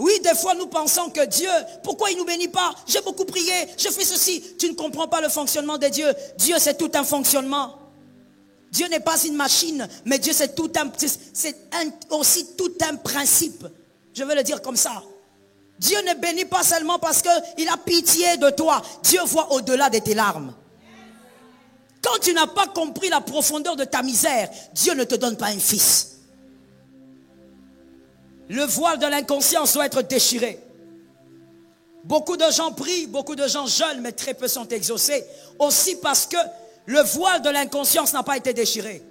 Oui, des fois nous pensons que Dieu, pourquoi il ne nous bénit pas? J'ai beaucoup prié, je fais ceci. Tu ne comprends pas le fonctionnement de Dieu. Dieu, c'est tout un fonctionnement. Dieu n'est pas une machine, mais Dieu, c'est aussi tout un principe. Je vais le dire comme ça. Dieu ne bénit pas seulement parce qu'il a pitié de toi. Dieu voit au-delà de tes larmes. Quand tu n'as pas compris la profondeur de ta misère, Dieu ne te donne pas un fils. Le voile de l'inconscience doit être déchiré. Beaucoup de gens prient, beaucoup de gens jeûnent, mais très peu sont exaucés. Aussi parce que le voile de l'inconscience n'a pas été déchiré.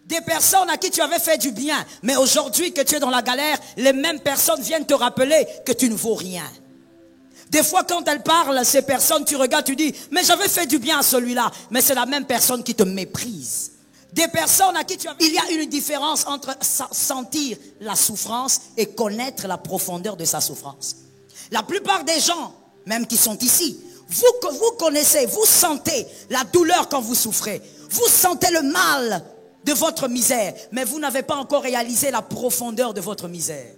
Des personnes à qui tu avais fait du bien, mais aujourd'hui que tu es dans la galère, les mêmes personnes viennent te rappeler que tu ne vaux rien. Des fois quand elles parlent, ces personnes, tu regardes, tu dis, mais j'avais fait du bien à celui-là, mais c'est la même personne qui te méprise. Des personnes à qui tu as... Il y a une différence entre sentir la souffrance et connaître la profondeur de sa souffrance. La plupart des gens, même qui sont ici, vous connaissez, vous sentez la douleur quand vous souffrez. Vous sentez le mal de votre misère, mais vous n'avez pas encore réalisé la profondeur de votre misère.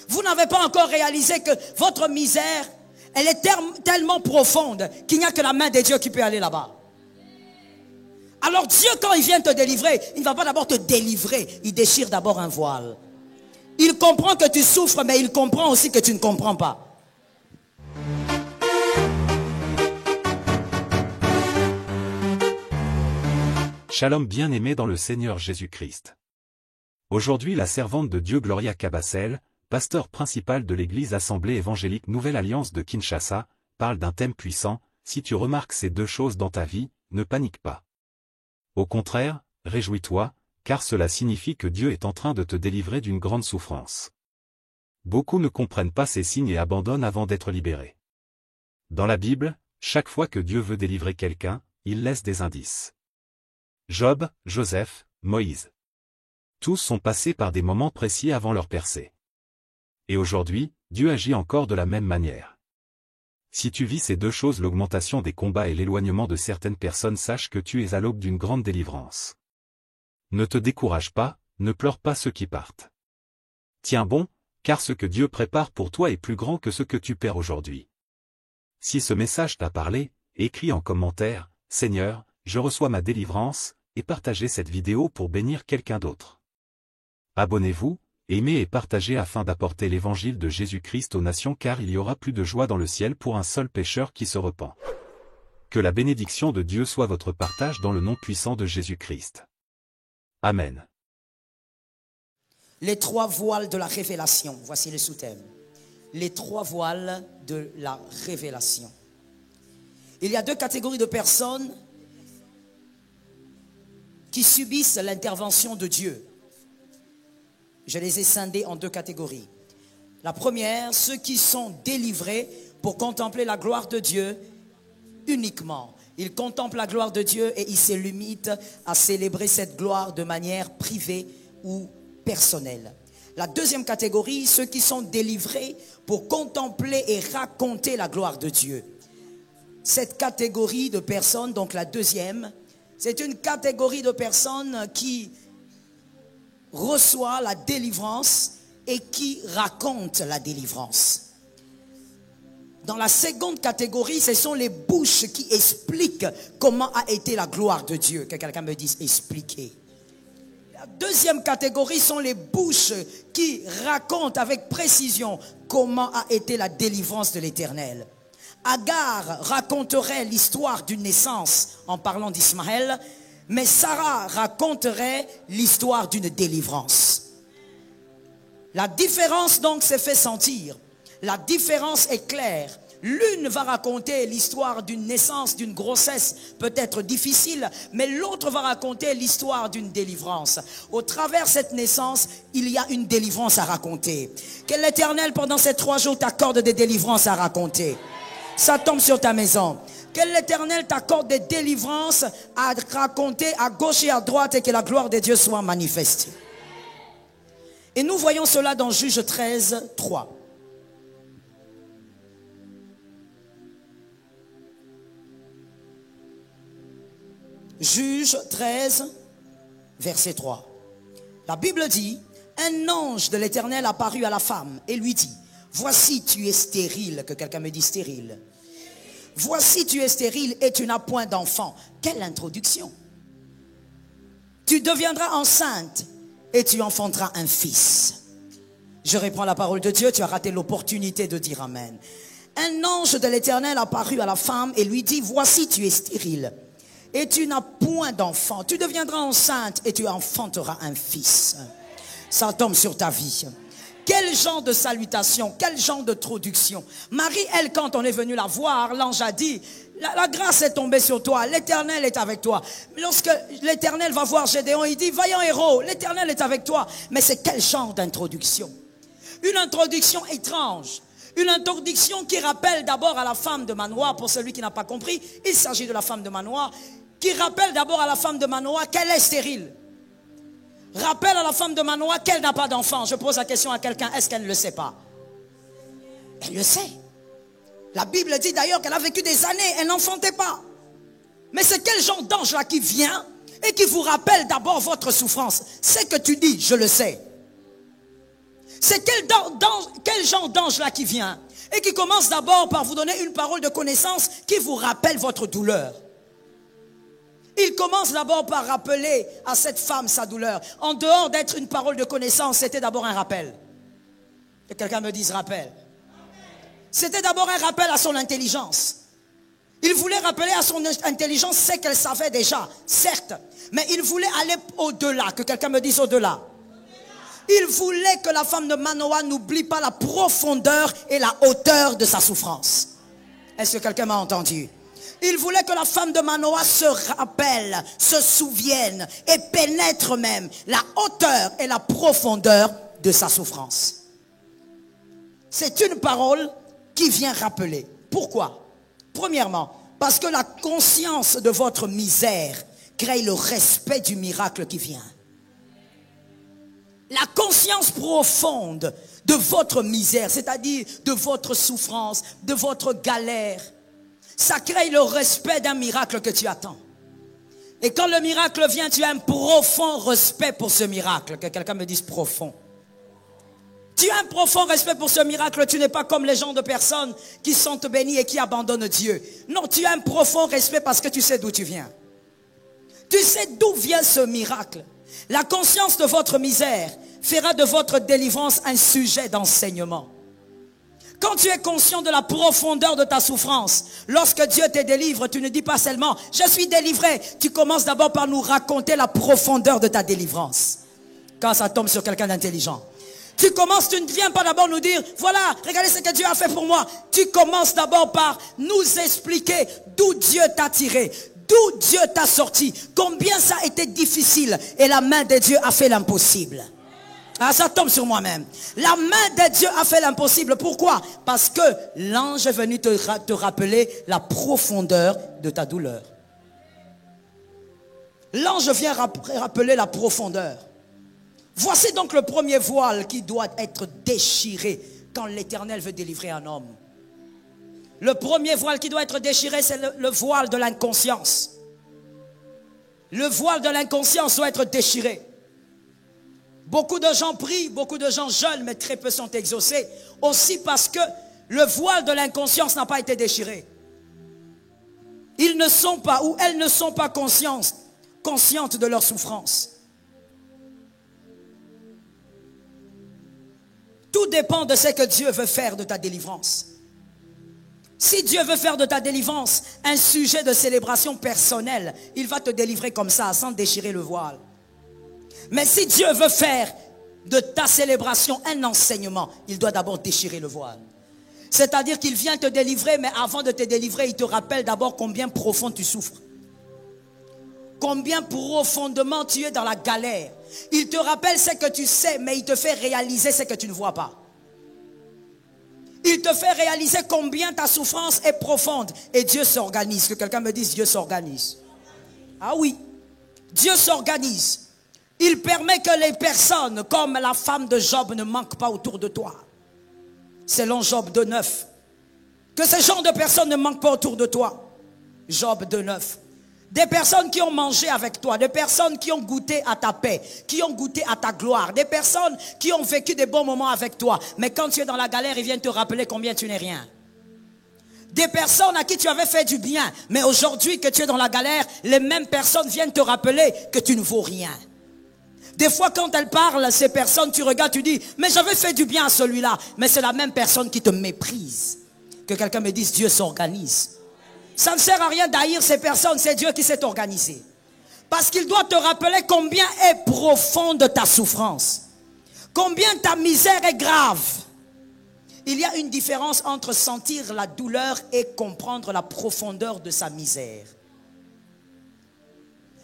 Vous n'avez pas encore réalisé que votre misère, elle est tellement profonde qu'il n'y a que la main de Dieu qui peut aller là-bas. Alors Dieu, quand il vient te délivrer, il ne va pas d'abord te délivrer, il déchire d'abord un voile. Il comprend que tu souffres, mais il comprend aussi que tu ne comprends pas. Shalom bien-aimé dans le Seigneur Jésus-Christ. Aujourd'hui la servante de Dieu Gloria Cabassel, pasteur principal de l'église Assemblée évangélique Nouvelle Alliance de Kinshasa, parle d'un thème puissant. Si tu remarques ces deux choses dans ta vie, ne panique pas. Au contraire, réjouis-toi, car cela signifie que Dieu est en train de te délivrer d'une grande souffrance. Beaucoup ne comprennent pas ces signes et abandonnent avant d'être libérés. Dans la Bible, chaque fois que Dieu veut délivrer quelqu'un, il laisse des indices. Job, Joseph, Moïse. Tous sont passés par des moments précis avant leur percée. Et aujourd'hui, Dieu agit encore de la même manière. Si tu vis ces deux choses, l'augmentation des combats et l'éloignement de certaines personnes, sache que tu es à l'aube d'une grande délivrance. Ne te décourage pas, ne pleure pas ceux qui partent. Tiens bon, car ce que Dieu prépare pour toi est plus grand que ce que tu perds aujourd'hui. Si ce message t'a parlé, écris en commentaire, « Seigneur, je reçois ma délivrance » et partagez cette vidéo pour bénir quelqu'un d'autre. Abonnez-vous, aimez et partagez afin d'apporter l'évangile de Jésus-Christ aux nations, car il y aura plus de joie dans le ciel pour un seul pécheur qui se repent. Que la bénédiction de Dieu soit votre partage dans le nom puissant de Jésus-Christ. Amen. Les trois voiles de la révélation, voici le sous-thème. Les trois voiles de la révélation. Il y a deux catégories de personnes qui subissent l'intervention de Dieu. Je les ai scindés en deux catégories. La première, ceux qui sont délivrés pour contempler la gloire de Dieu uniquement. Ils contemplent la gloire de Dieu et ils se limitent à célébrer cette gloire de manière privée ou personnelle. La deuxième catégorie, ceux qui sont délivrés pour contempler et raconter la gloire de Dieu. Cette catégorie de personnes, donc la deuxième, c'est une catégorie de personnes qui reçoit la délivrance et qui raconte la délivrance. Dans la seconde catégorie, ce sont les bouches qui expliquent comment a été la gloire de Dieu. Que quelqu'un me dise expliquer. La deuxième catégorie sont les bouches qui racontent avec précision comment a été la délivrance de l'Éternel. Agar raconterait l'histoire d'une naissance en parlant d'Ismaël, mais Sarah raconterait l'histoire d'une délivrance. La différence donc s'est fait sentir. La différence est claire. L'une va raconter l'histoire d'une naissance, d'une grossesse peut-être difficile, mais l'autre va raconter l'histoire d'une délivrance. Au travers de cette naissance, il y a une délivrance à raconter. Que l'Éternel pendant ces 3 jours t'accorde des délivrances à raconter. Ça tombe sur ta maison. Que l'Éternel t'accorde des délivrances à raconter à gauche et à droite et que la gloire de Dieu soit manifestée. Et nous voyons cela dans Juge 13, 3. Juge 13, verset 3. La Bible dit, Un ange de l'Éternel apparut à la femme et lui dit, voici tu es stérile, que quelqu'un me dit stérile. Voici tu es stérile et tu n'as point d'enfant. Quelle introduction! Tu deviendras enceinte et tu enfanteras un fils. Je reprends la parole de Dieu, tu as raté l'opportunité de dire amen. Un ange de l'Éternel apparut à la femme et lui dit, voici tu es stérile et tu n'as point d'enfant. Tu deviendras enceinte et tu enfanteras un fils. Ça tombe sur ta vie. Quel genre de salutation, quel genre de traduction. Marie, elle, quand on est venu la voir, l'ange a dit, la grâce est tombée sur toi, l'Éternel est avec toi. Lorsque l'Éternel va voir Gédéon, il dit, vaillant héros, l'Éternel est avec toi. Mais c'est quel genre d'introduction? Une introduction étrange. Une introduction qui rappelle d'abord à la femme de Manoah, pour celui qui n'a pas compris, il s'agit de la femme de Manoah, qui rappelle d'abord à la femme de Manoah qu'elle est stérile. Rappelle à la femme de Manoah qu'elle n'a pas d'enfant. Je pose la question à quelqu'un, est-ce qu'elle ne le sait pas? Elle le sait. La Bible dit d'ailleurs qu'elle a vécu des années, elle n'enfantait pas. Mais c'est quel genre d'ange là qui vient et qui vous rappelle d'abord votre souffrance? C'est que tu dis, je le sais. C'est quel genre d'ange là qui vient et qui commence d'abord par vous donner une parole de connaissance qui vous rappelle votre douleur. Il commence d'abord par rappeler à cette femme sa douleur. En dehors d'être une parole de connaissance, c'était d'abord un rappel. Que quelqu'un me dise rappel. C'était d'abord un rappel à son intelligence. Il voulait rappeler à son intelligence ce qu'elle savait déjà, certes. Mais il voulait aller au-delà. Que quelqu'un me dise au-delà. Il voulait que la femme de Manoah n'oublie pas la profondeur et la hauteur de sa souffrance. Est-ce que quelqu'un m'a entendu? Il voulait que la femme de Manoah se rappelle, se souvienne et pénètre même la hauteur et la profondeur de sa souffrance. C'est une parole qui vient rappeler. Pourquoi? Premièrement, parce que la conscience de votre misère crée le respect du miracle qui vient. La conscience profonde de votre misère, c'est-à-dire de votre souffrance, de votre galère, ça crée le respect d'un miracle que tu attends. Et quand le miracle vient, tu as un profond respect pour ce miracle. Que quelqu'un me dise profond. Tu as un profond respect pour ce miracle. Tu n'es pas comme les gens de personnes qui sont bénis et qui abandonnent Dieu. Non, tu as un profond respect parce que tu sais d'où tu viens. Tu sais d'où vient ce miracle. La conscience de votre misère fera de votre délivrance un sujet d'enseignement. Quand tu es conscient de la profondeur de ta souffrance, lorsque Dieu te délivre, tu ne dis pas seulement « je suis délivré ». Tu commences d'abord par nous raconter la profondeur de ta délivrance. Quand ça tombe sur quelqu'un d'intelligent. Tu ne viens pas d'abord nous dire « voilà, regardez ce que Dieu a fait pour moi ». Tu commences d'abord par nous expliquer d'où Dieu t'a tiré, d'où Dieu t'a sorti, combien ça a été difficile et la main de Dieu a fait l'impossible. Ah, ça tombe sur moi-même. La main de Dieu a fait l'impossible. Pourquoi? Parce que l'ange est venu te rappeler la profondeur de ta douleur. L'ange vient rappeler la profondeur. Voici donc le premier voile qui doit être déchiré quand l'Éternel veut délivrer un homme. Le premier voile qui doit être déchiré, c'est le voile de l'inconscience. Le voile de l'inconscience doit être déchiré. Beaucoup de gens prient, beaucoup de gens jeûnent, mais très peu sont exaucés. Aussi parce que le voile de l'inconscience n'a pas été déchiré. Ils ne sont pas, ou elles ne sont pas conscientes de leur souffrance. Tout dépend de ce que Dieu veut faire de ta délivrance. Si Dieu veut faire de ta délivrance un sujet de célébration personnelle, il va te délivrer comme ça, sans déchirer le voile. Mais si Dieu veut faire de ta célébration un enseignement, il doit d'abord déchirer le voile. C'est-à-dire qu'il vient te délivrer, mais avant de te délivrer, il te rappelle d'abord combien profond tu souffres. Combien profondément tu es dans la galère. Il te rappelle ce que tu sais, mais il te fait réaliser ce que tu ne vois pas. Il te fait réaliser combien ta souffrance est profonde. Et Dieu s'organise. Que quelqu'un me dise, Dieu s'organise. Ah oui, Dieu s'organise. Il permet que les personnes, comme la femme de Job, ne manquent pas autour de toi. Selon Job 2,9. Que ce genre de personnes ne manquent pas autour de toi. Job 2,9. Des personnes qui ont mangé avec toi, des personnes qui ont goûté à ta paix, qui ont goûté à ta gloire, des personnes qui ont vécu des bons moments avec toi. Mais quand tu es dans la galère, ils viennent te rappeler combien tu n'es rien. Des personnes à qui tu avais fait du bien, mais aujourd'hui que tu es dans la galère, les mêmes personnes viennent te rappeler que tu ne vaux rien. Des fois quand elles parlent, ces personnes, tu regardes, tu dis, mais j'avais fait du bien à celui-là. Mais c'est la même personne qui te méprise. Que quelqu'un me dise, Dieu s'organise. Ça ne sert à rien d'haïr ces personnes, c'est Dieu qui s'est organisé. Parce qu'il doit te rappeler combien est profonde ta souffrance. Combien ta misère est grave. Il y a une différence entre sentir la douleur et comprendre la profondeur de sa misère.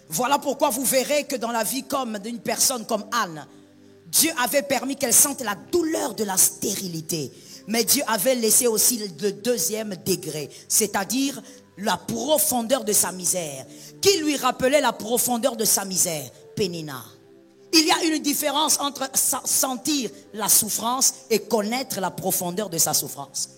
Voilà pourquoi vous verrez que dans la vie comme d'une personne comme Anne, Dieu avait permis qu'elle sente la douleur de la stérilité. Mais Dieu avait laissé aussi le deuxième degré, c'est-à-dire la profondeur de sa misère. Qui lui rappelait la profondeur de sa misère? Pénina. Il y a une différence entre sentir la souffrance et connaître la profondeur de sa souffrance.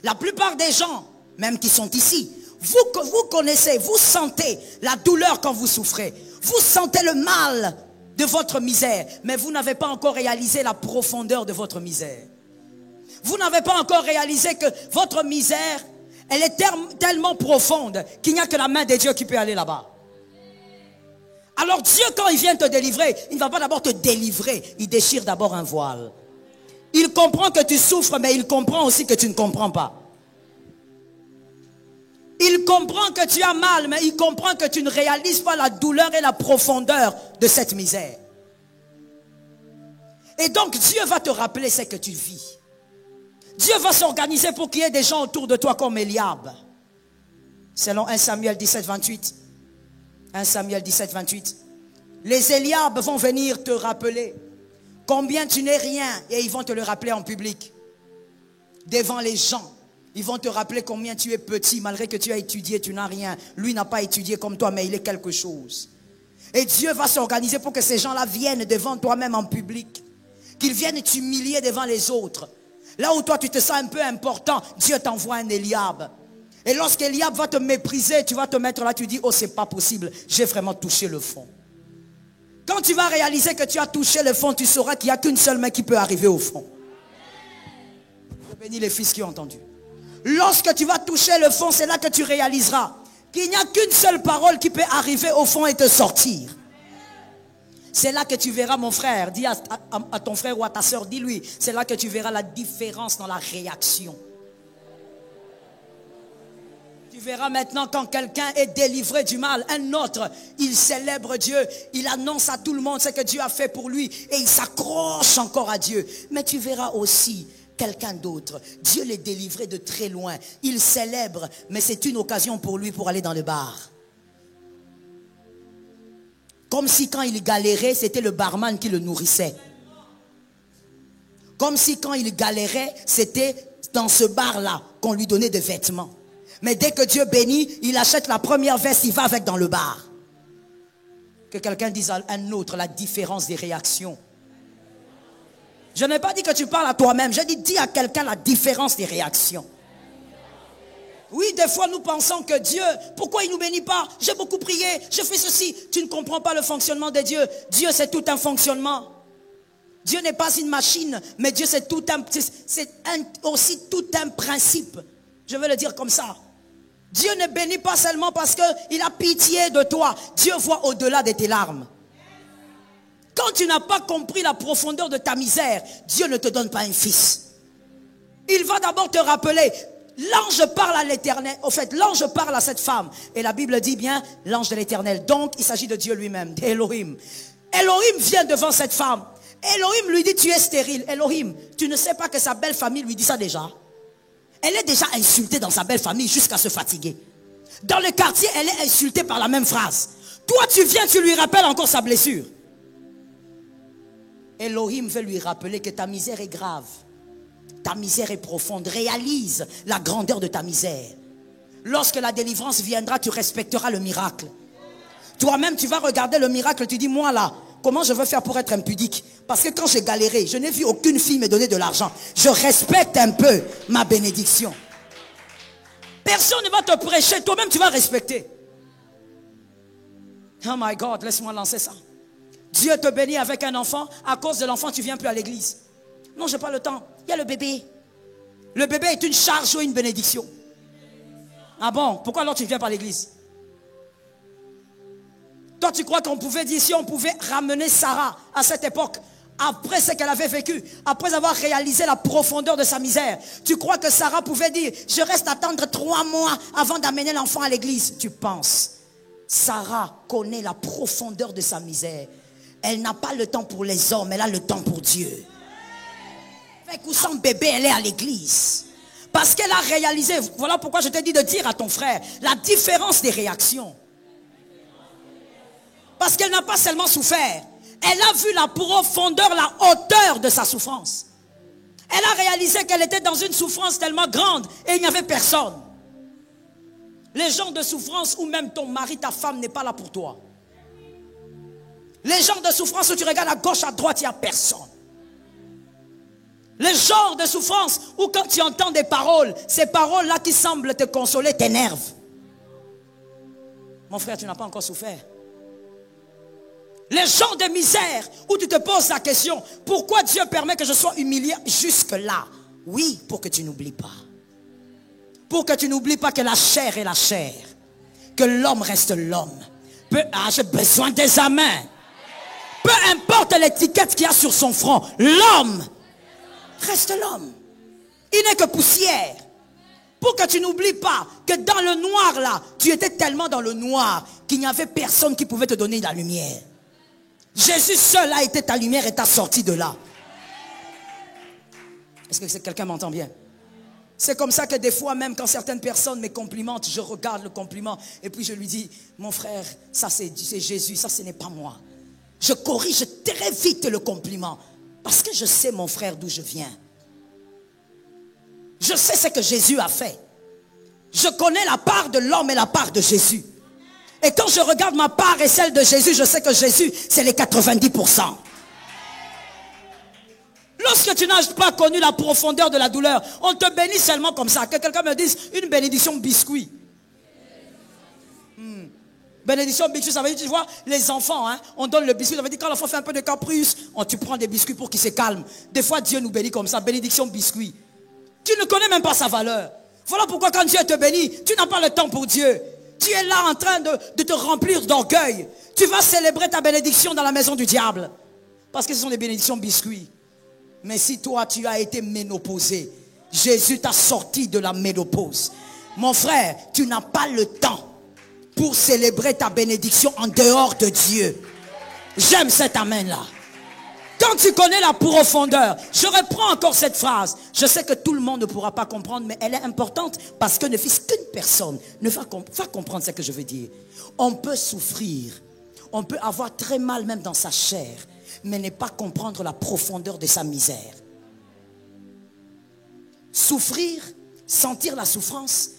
La plupart des gens, même qui sont ici, vous connaissez, vous sentez la douleur quand vous souffrez. Vous sentez le mal de votre misère, mais vous n'avez pas encore réalisé la profondeur de votre misère. Vous n'avez pas encore réalisé que votre misère, elle est tellement profonde qu'il n'y a que la main de Dieu qui peut aller là-bas. Alors Dieu, quand il vient te délivrer, il ne va pas d'abord te délivrer, il déchire d'abord un voile. Il comprend que tu souffres, mais il comprend aussi que tu ne comprends pas. Il comprend que tu as mal, mais il comprend que tu ne réalises pas la douleur et la profondeur de cette misère. Et donc Dieu va te rappeler ce que tu vis. Dieu va s'organiser pour qu'il y ait des gens autour de toi comme Eliab. Selon 1 Samuel 17, 28. 1 Samuel 17, 28. Les Eliab vont venir te rappeler combien tu n'es rien. Et ils vont te le rappeler en public. Devant les gens. Ils vont te rappeler combien tu es petit. Malgré que tu as étudié, tu n'as rien. Lui n'a pas étudié comme toi, mais il est quelque chose. Et Dieu va s'organiser pour que ces gens-là viennent devant toi-même en public. Qu'ils viennent t'humilier devant les autres. Là où toi tu te sens un peu important, Dieu t'envoie un Eliab. Et lorsqu'Eliab va te mépriser, tu vas te mettre là, tu dis, oh c'est pas possible, j'ai vraiment touché le fond. Quand tu vas réaliser que tu as touché le fond, tu sauras qu'il n'y a qu'une seule main qui peut arriver au fond. Je bénis les fils qui ont entendu. Lorsque tu vas toucher le fond, c'est là que tu réaliseras qu'il n'y a qu'une seule parole qui peut arriver au fond et te sortir. C'est là que tu verras, mon frère, dis à ton frère ou à ta soeur, dis-lui, c'est là que tu verras la différence dans la réaction. Tu verras maintenant quand quelqu'un est délivré du mal, un autre, il célèbre Dieu, il annonce à tout le monde ce que Dieu a fait pour lui et il s'accroche encore à Dieu. Mais tu verras aussi quelqu'un d'autre, Dieu l'est délivré de très loin, il célèbre, mais c'est une occasion pour lui pour aller dans le bar. Comme si quand il galérait, c'était le barman qui le nourrissait. Comme si quand il galérait, c'était dans ce bar-là qu'on lui donnait des vêtements. Mais dès que Dieu bénit, il achète la première veste, il va avec dans le bar. Que quelqu'un dise à un autre la différence des réactions. Je n'ai pas dit que tu parles à toi-même, j'ai dit dis à quelqu'un la différence des réactions. Oui, des fois nous pensons que Dieu, pourquoi il ne nous bénit pas? J'ai beaucoup prié, je fais ceci. Tu ne comprends pas le fonctionnement de Dieu. Dieu c'est tout un fonctionnement. Dieu n'est pas une machine, mais Dieu c'est aussi tout un principe. Je veux le dire comme ça. Dieu ne bénit pas seulement parce qu'il a pitié de toi. Dieu voit au-delà de tes larmes. Quand tu n'as pas compris la profondeur de ta misère, Dieu ne te donne pas un fils. Il va d'abord te rappeler. L'ange parle à l'Éternel. Au fait, l'ange parle à cette femme. Et la Bible dit bien, l'ange de l'Éternel. Donc, il s'agit de Dieu lui-même, d'Elohim. Elohim vient devant cette femme. Elohim lui dit, tu es stérile. Elohim, tu ne sais pas que sa belle famille lui dit ça déjà. Elle est déjà insultée dans sa belle famille jusqu'à se fatiguer. Dans le quartier, elle est insultée par la même phrase. Toi, tu viens, tu lui rappelles encore sa blessure. Elohim veut lui rappeler que ta misère est grave. Ta misère est profonde. Réalise la grandeur de ta misère. Lorsque la délivrance viendra, tu respecteras le miracle. Toi-même, tu vas regarder le miracle. Tu dis, moi là, comment je veux faire pour être impudique? Parce que quand j'ai galéré, je n'ai vu aucune fille me donner de l'argent. Je respecte un peu ma bénédiction. Personne ne va te prêcher. Toi-même, tu vas respecter. Oh my God, laisse-moi lancer ça. Dieu te bénit avec un enfant. À cause de l'enfant, tu ne viens plus à l'église. Non, je n'ai pas le temps. Il y a le bébé. Le bébé est une charge ou une bénédiction. Ah bon? Pourquoi alors tu ne viens pas à l'église? Toi, tu crois qu'on pouvait dire, si on pouvait ramener Sarah à cette époque, après ce qu'elle avait vécu, après avoir réalisé la profondeur de sa misère, tu crois que Sarah pouvait dire, je reste attendre 3 mois avant d'amener l'enfant à l'église? Tu penses? Sarah connaît la profondeur de sa misère. Elle n'a pas le temps pour les hommes, elle a le temps pour Dieu. Avec ou sans bébé, elle est à l'église. Parce qu'elle a réalisé, voilà pourquoi je t'ai dit de dire à ton frère, la différence des réactions. Parce qu'elle n'a pas seulement souffert, elle a vu la profondeur, la hauteur de sa souffrance. Elle a réalisé qu'elle était dans une souffrance tellement grande et il n'y avait personne. Les gens de souffrance où même ton mari, ta femme n'est pas là pour toi. Les gens de souffrance où tu regardes à gauche, à droite, il n'y a personne. Les genres de souffrance où quand tu entends des paroles, ces paroles-là qui semblent te consoler t'énervent. Mon frère, tu n'as pas encore souffert. Les genres de misère où tu te poses la question, pourquoi Dieu permet que je sois humilié jusque-là? Oui, pour que tu n'oublies pas. Pour que tu n'oublies pas que la chair est la chair. Que l'homme reste l'homme. J'ai besoin des amens. Peu importe l'étiquette qu'il y a sur son front, l'homme reste l'homme. Il n'est que poussière. Pour que tu n'oublies pas que dans le noir là, tu étais tellement dans le noir qu'il n'y avait personne qui pouvait te donner la lumière. Jésus seul a été ta lumière et t'a sorti de là. Est-ce que quelqu'un m'entend bien? C'est comme ça que des fois, même quand certaines personnes me complimentent, je regarde le compliment et puis je lui dis, mon frère, ça c'est Jésus, ça ce n'est pas moi. Je corrige très vite le compliment parce que je sais, mon frère, d'où je viens. Je sais ce que Jésus a fait. Je connais la part de l'homme et la part de Jésus. Et quand je regarde ma part et celle de Jésus, je sais que Jésus, c'est les 90%. Lorsque tu n'as pas connu la profondeur de la douleur, on te bénit seulement comme ça. Que quelqu'un me dise une bénédiction biscuit. Bénédiction biscuit, ça veut dire, tu vois, les enfants, hein, on donne le biscuit. Ça veut dire quand l'enfant fait un peu de caprice, tu prends des biscuits pour qu'il se calme. Des fois, Dieu nous bénit comme ça, bénédiction biscuit. Tu ne connais même pas sa valeur. Voilà pourquoi quand Dieu te bénit, tu n'as pas le temps pour Dieu. Tu es là en train de te remplir d'orgueil. Tu vas célébrer ta bénédiction dans la maison du diable. Parce que ce sont des bénédictions biscuits. Mais si toi tu as été ménopausé, Jésus t'a sorti de la ménopause. Mon frère, tu n'as pas le temps pour célébrer ta bénédiction en dehors de Dieu. J'aime cet amen là. Quand tu connais la profondeur, je reprends encore cette phrase. Je sais que tout le monde ne pourra pas comprendre, mais elle est importante parce que ne fût-ce qu'une personne ne va comprendre ce que je veux dire. On peut souffrir, on peut avoir très mal même dans sa chair, mais ne pas comprendre la profondeur de sa misère. Souffrir, sentir la souffrance,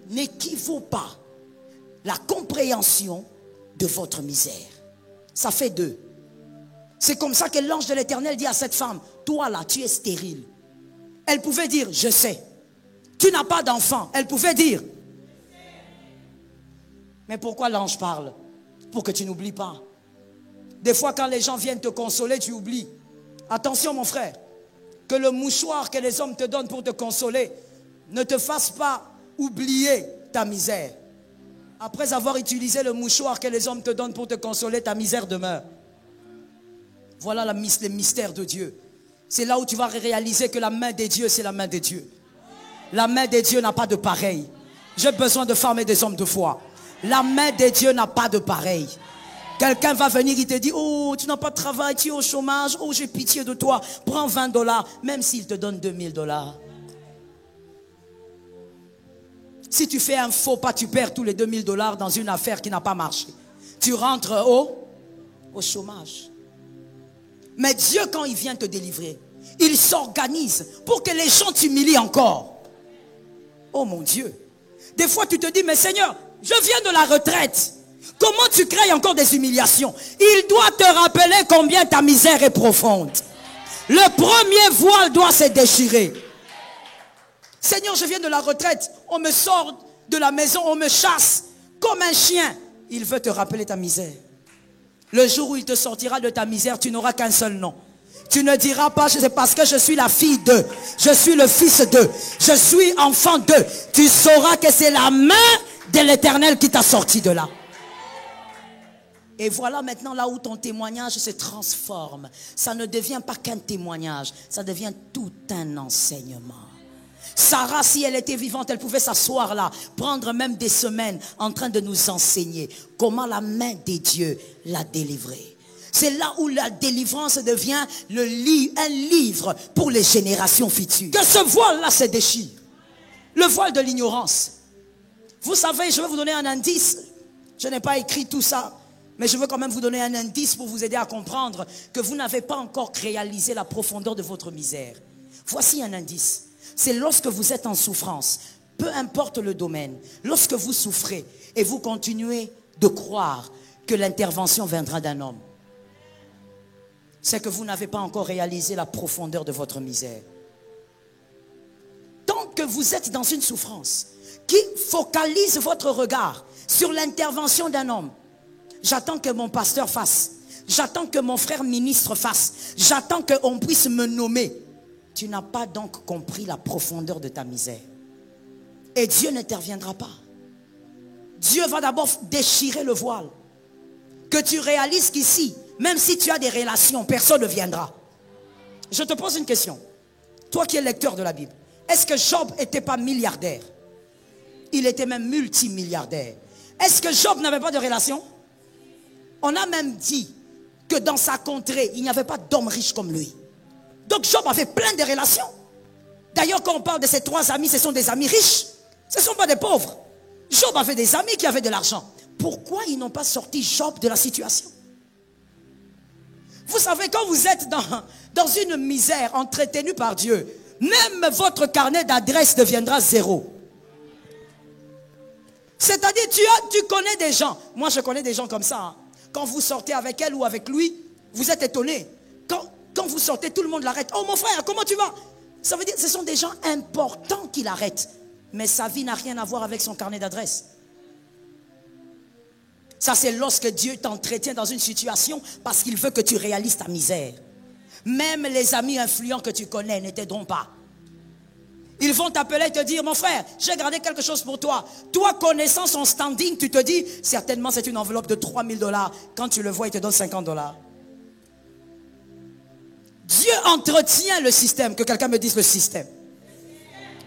n'équivaut pas la compréhension de votre misère. Ça fait deux. C'est comme ça que l'ange de l'Éternel dit à cette femme, toi là, tu es stérile. Elle pouvait dire, je sais. Tu n'as pas d'enfant. Elle pouvait dire. Mais pourquoi l'ange parle? Pour que tu n'oublies pas. Des fois, quand les gens viennent te consoler, tu oublies. Attention, mon frère, que le mouchoir que les hommes te donnent pour te consoler ne te fasse pas oublier ta misère. Après avoir utilisé le mouchoir que les hommes te donnent pour te consoler, ta misère demeure. Voilà le mystère de Dieu. C'est là où tu vas réaliser que la main de Dieu, c'est la main de Dieu. La main de Dieu n'a pas de pareil. J'ai besoin de femmes et des hommes de foi. La main de Dieu n'a pas de pareil. Quelqu'un va venir, il te dit, oh, tu n'as pas de travail, tu es au chômage, oh, j'ai pitié de toi, prends $20, même s'il te donne $2000. Si tu fais un faux pas, tu perds tous les $2000 dans une affaire qui n'a pas marché. Tu rentres au chômage. Mais Dieu, quand il vient te délivrer, il s'organise pour que les gens t'humilient encore. Oh mon Dieu. Des fois tu te dis, mais Seigneur, je viens de la retraite. Comment tu crées encore des humiliations? Il doit te rappeler combien ta misère est profonde. Le premier voile doit se déchirer. Seigneur, je viens de la retraite. On me sort de la maison, on me chasse comme un chien. Il veut te rappeler ta misère. Le jour où il te sortira de ta misère, tu n'auras qu'un seul nom. Tu ne diras pas, c'est parce que je suis la fille d'eux, je suis le fils d'eux, je suis enfant d'eux. Tu sauras que c'est la main de l'Éternel qui t'a sorti de là. Et voilà maintenant là où ton témoignage se transforme. Ça ne devient pas qu'un témoignage, ça devient tout un enseignement. Sarah, si elle était vivante, elle pouvait s'asseoir là, prendre même des semaines en train de nous enseigner comment la main des dieux l'a délivrée. C'est là où la délivrance devient un livre pour les générations futures. Que ce voile-là se déchire. Le voile de l'ignorance. Vous savez, je vais vous donner un indice. Je n'ai pas écrit tout ça, mais je veux quand même vous donner un indice pour vous aider à comprendre que vous n'avez pas encore réalisé la profondeur de votre misère. Voici un indice. C'est lorsque vous êtes en souffrance, peu importe le domaine, lorsque vous souffrez et vous continuez de croire que l'intervention viendra d'un homme, c'est que vous n'avez pas encore réalisé la profondeur de votre misère. Tant que vous êtes dans une souffrance qui focalise votre regard sur l'intervention d'un homme, j'attends que mon pasteur fasse, j'attends que mon frère ministre fasse, j'attends qu'on puisse me nommer. Tu n'as pas donc compris la profondeur de ta misère. Et Dieu n'interviendra pas. Dieu va d'abord déchirer le voile. Que tu réalises qu'ici, même si tu as des relations, personne ne viendra. Je te pose une question. Toi qui es lecteur de la Bible, est-ce que Job n'était pas milliardaire? Il était même multimilliardaire. Est-ce que Job n'avait pas de relations? On a même dit que dans sa contrée, il n'y avait pas d'homme riche comme lui. Donc Job avait plein de relations. D'ailleurs, quand on parle de ses 3 amis, ce sont des amis riches. Ce ne sont pas des pauvres. Job avait des amis qui avaient de l'argent. Pourquoi ils n'ont pas sorti Job de la situation? Vous savez, quand vous êtes dans une misère entretenue par Dieu, même votre carnet d'adresse deviendra 0. C'est-à-dire, tu connais des gens. Moi, je connais des gens comme ça. Hein. Quand vous sortez avec elle ou avec lui, vous êtes étonné. Quand vous sortez, tout le monde l'arrête. Oh mon frère, comment tu vas? Ça veut dire que ce sont des gens importants qui l'arrêtent. Mais sa vie n'a rien à voir avec son carnet d'adresse. Ça, c'est lorsque Dieu t'entretient dans une situation parce qu'il veut que tu réalises ta misère. Même les amis influents que tu connais ne t'aideront pas. Ils vont t'appeler et te dire, mon frère, j'ai gardé quelque chose pour toi. Toi, connaissant son standing, tu te dis, certainement c'est une enveloppe de 3000 $. Quand tu le vois, il te donne 50 $. Dieu entretient le système. Que quelqu'un me dise le système.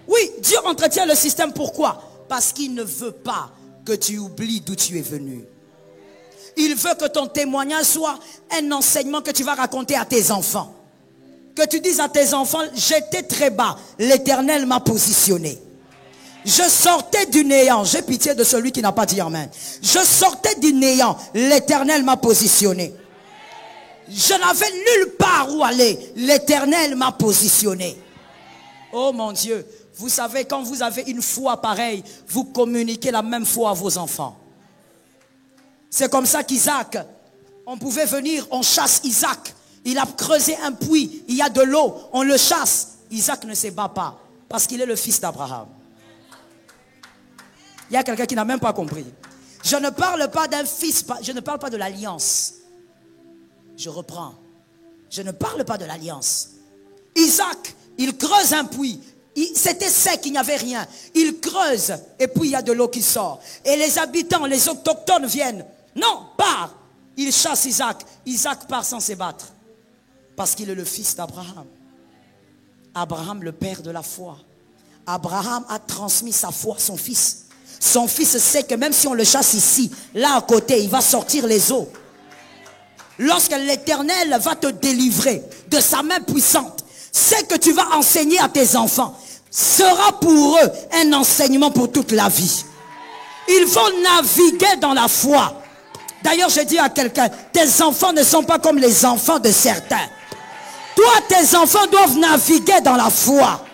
Oui, Dieu entretient le système. Pourquoi? Parce qu'il ne veut pas que tu oublies d'où tu es venu. Il veut que ton témoignage soit un enseignement que tu vas raconter à tes enfants. Que tu dises à tes enfants, j'étais très bas, l'Éternel m'a positionné. Je sortais du néant. J'ai pitié de celui qui n'a pas dit amen. Je sortais du néant, l'Éternel m'a positionné. Je n'avais nulle part où aller. L'Éternel m'a positionné. Oh mon Dieu, vous savez, quand vous avez une foi pareille, vous communiquez la même foi à vos enfants. C'est comme ça qu'Isaac, on pouvait venir, on chasse Isaac. Il a creusé un puits, il y a de l'eau, on le chasse. Isaac ne se bat pas, parce qu'il est le fils d'Abraham. Il y a quelqu'un qui n'a même pas compris. Je ne parle pas d'un fils, je ne parle pas de l'alliance. Je reprends. Je ne parle pas de l'alliance. Isaac, il creuse un puits. C'était sec, il n'y avait rien. Il creuse et puis il y a de l'eau qui sort. Et les habitants, les autochtones viennent. Non, pars. Il chasse Isaac. Isaac part sans se battre. Parce qu'il est le fils d'Abraham. Abraham, le père de la foi. Abraham a transmis sa foi à son fils. Son fils sait que même si on le chasse ici, là à côté, il va sortir les eaux. Lorsque l'Éternel va te délivrer de sa main puissante, ce que tu vas enseigner à tes enfants sera pour eux un enseignement pour toute la vie. Ils vont naviguer dans la foi. D'ailleurs, je dis à quelqu'un, tes enfants ne sont pas comme les enfants de certains. Toi, tes enfants doivent naviguer dans la foi.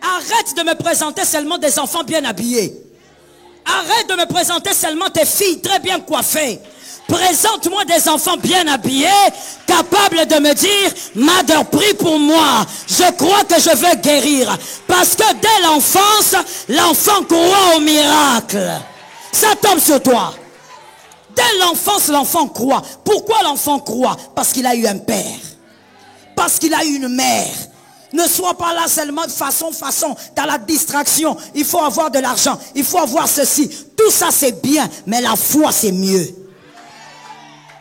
Arrête de me présenter seulement des enfants bien habillés. Arrête de me présenter seulement tes filles très bien coiffées. Présente-moi des enfants bien habillés, capables de me dire, Mother, prie pour moi. Je crois que je vais guérir. Parce que dès l'enfance, l'enfant croit au miracle. Ça tombe sur toi. Dès l'enfance, l'enfant croit. Pourquoi l'enfant croit? Parce qu'il a eu un père. Parce qu'il a eu une mère. Ne sois pas là seulement de façon, dans la distraction. Il faut avoir de l'argent. Il faut avoir ceci. Tout ça c'est bien, mais la foi c'est mieux.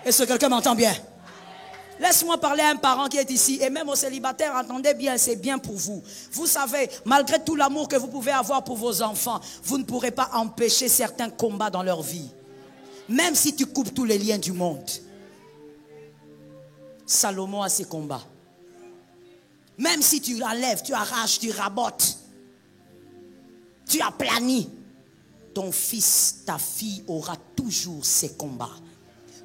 Est-ce que quelqu'un m'entend bien? Laisse-moi parler à un parent qui est ici. Et même aux célibataires, entendez bien, c'est bien pour vous. Vous savez, malgré tout l'amour que vous pouvez avoir pour vos enfants, vous ne pourrez pas empêcher certains combats dans leur vie. Même si tu coupes tous les liens du monde. Salomon a ses combats. Même si tu enlèves, tu arraches, tu rabotes, tu aplanis, ton fils, ta fille aura toujours ses combats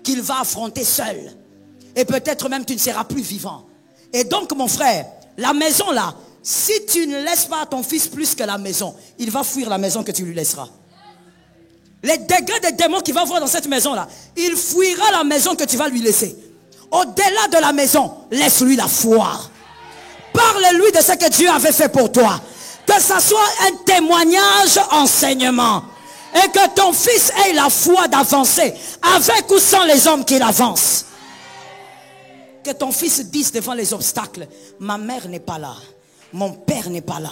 qu'il va affronter seul. Et peut-être même tu ne seras plus vivant. Et donc mon frère, la maison là, si tu ne laisses pas à ton fils plus que la maison, il va fuir la maison que tu lui laisseras. Les degrés des démons qu'il va voir dans cette maison là, il fuira la maison que tu vas lui laisser. Au-delà de la maison, laisse-lui la foi. Parle-lui de ce que Dieu avait fait pour toi. Que ça soit un témoignage, enseignement. Et que ton fils ait la foi d'avancer. Avec ou sans les hommes qu'il avance. Que ton fils dise devant les obstacles. Ma mère n'est pas là. Mon père n'est pas là.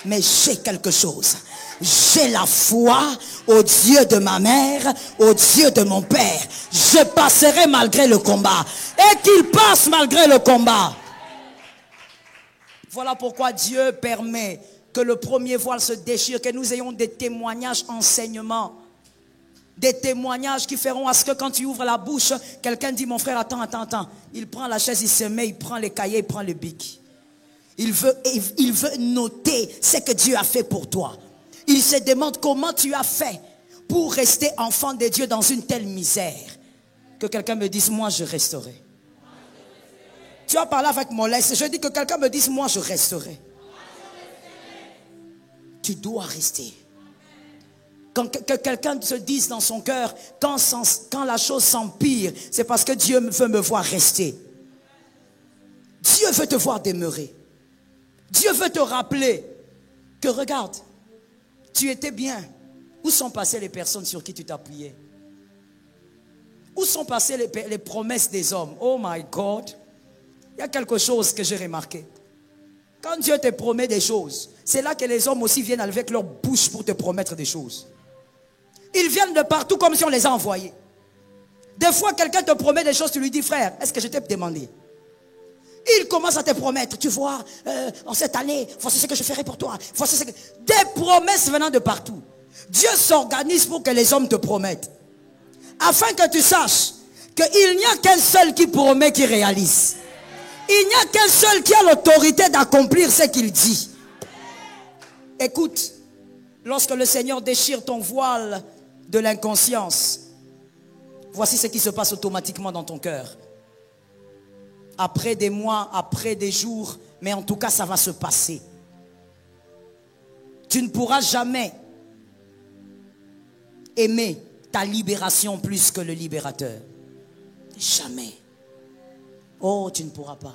Mais j'ai quelque chose. J'ai la foi au Dieu de ma mère, au Dieu de mon père. Je passerai malgré le combat. Et qu'il passe malgré le combat. Voilà pourquoi Dieu permet que le premier voile se déchire, que nous ayons des témoignages, enseignements. Des témoignages qui feront à ce que quand tu ouvres la bouche, quelqu'un dit, mon frère, attends. Il prend la chaise, il se met, il prend les cahiers, il prend le bic. Il veut noter ce que Dieu a fait pour toi. Il se demande comment tu as fait pour rester enfant de Dieu dans une telle misère. Que quelqu'un me dise, moi je resterai. Tu as parlé avec mollesse. Je dis que quelqu'un me dise, moi je resterai. Tu dois rester. Que quelqu'un se dise dans son cœur, quand la chose s'empire, c'est parce que Dieu veut me voir rester. Dieu veut te voir demeurer. Dieu veut te rappeler que regarde, tu étais bien. Où sont passées les personnes sur qui tu t'appuyais? Où sont passées les promesses des hommes? Oh my God. Il y a quelque chose que j'ai remarqué. Quand Dieu te promet des choses, c'est là que les hommes aussi viennent avec leur bouche pour te promettre des choses. Ils viennent de partout comme si on les a envoyés. Des fois, quelqu'un te promet des choses, tu lui dis, frère, est-ce que je t'ai demandé? Il commence à te promettre, tu vois, en cette année, voici ce que je ferai pour toi. Voici ce que... Des promesses venant de partout. Dieu s'organise pour que les hommes te promettent. Afin que tu saches qu'il n'y a qu'un seul qui promet, qui réalise. Il n'y a qu'un seul qui a l'autorité d'accomplir ce qu'il dit. Écoute, lorsque le Seigneur déchire ton voile de l'inconscience, voici ce qui se passe automatiquement dans ton cœur. Après des mois, après des jours, mais en tout cas ça va se passer. Tu ne pourras jamais aimer ta libération plus que le libérateur. Jamais. Oh, tu ne pourras pas.